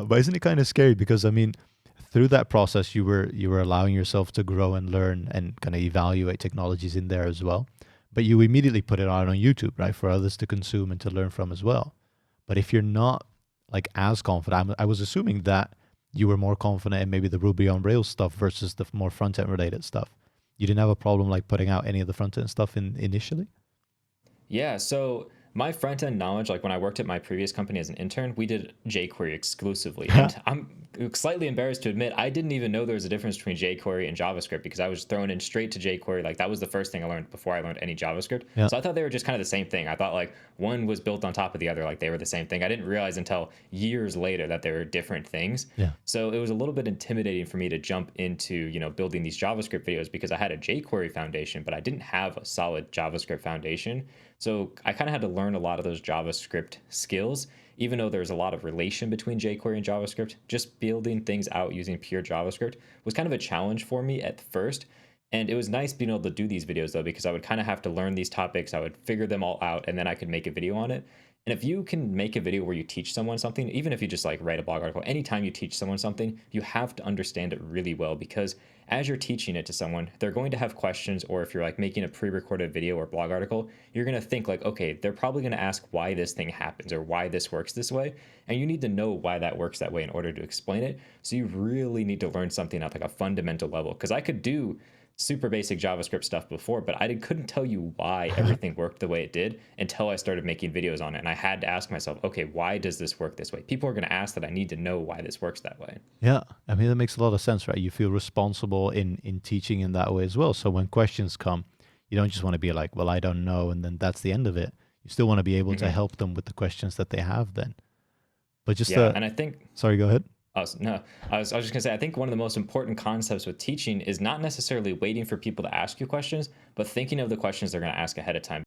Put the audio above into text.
But isn't it kind of scary? Because I mean, through that process, you were allowing yourself to grow and learn and kind of evaluate technologies in there as well. But you immediately put it out on YouTube, right, for others to consume and to learn from as well. But if you're not like as confident, I was assuming that you were more confident in maybe the Ruby on Rails stuff versus the more front end related stuff. You didn't have a problem like putting out any of the front end stuff initially? Yeah, so my front end knowledge, like when I worked at my previous company as an intern, we did jQuery exclusively. And I'm slightly embarrassed to admit I didn't even know there was a difference between jQuery and JavaScript because I was thrown in straight to jQuery. Like that was the first thing I learned before I learned any JavaScript. Yeah. So I thought they were just kind of the same thing. I thought like one was built on top of the other, like they were the same thing. I didn't realize until years later that they were different things. Yeah. So it was a little bit intimidating for me to jump into, building these JavaScript videos because I had a jQuery foundation, but I didn't have a solid JavaScript foundation. So I kind of had to learn a lot of those JavaScript skills, even though there's a lot of relation between jQuery and JavaScript. Just building things out using pure JavaScript was kind of a challenge for me at first. And it was nice being able to do these videos though, because I would kind of have to learn these topics. I would figure them all out and then I could make a video on it. And if you can make a video where you teach someone something, even if you just like write a blog article, anytime you teach someone something, you have to understand it really well because as you're teaching it to someone, they're going to have questions. Or if you're like making a pre-recorded video or blog article, you're going to think like, okay, they're probably going to ask why this thing happens or why this works this way. And you need to know why that works that way in order to explain it. So you really need to learn something at like a fundamental level because I could do super basic JavaScript stuff before, but couldn't tell you why everything worked the way it did until I started making videos on it. And I had to ask myself, okay, why does this work this way? People are going to ask that. I need to know why this works that way. Yeah, I mean that makes a lot of sense, right? You feel responsible in teaching in that way as well. So when questions come, you don't just want to be like, "Well, I don't know," and then that's the end of it. You still want to be able to Hmm. help them with the questions that they have. Then, but just Yeah. And I think sorry, go ahead. No, I was just gonna say, I think one of the most important concepts with teaching is not necessarily waiting for people to ask you questions, but thinking of the questions they're gonna ask ahead of time.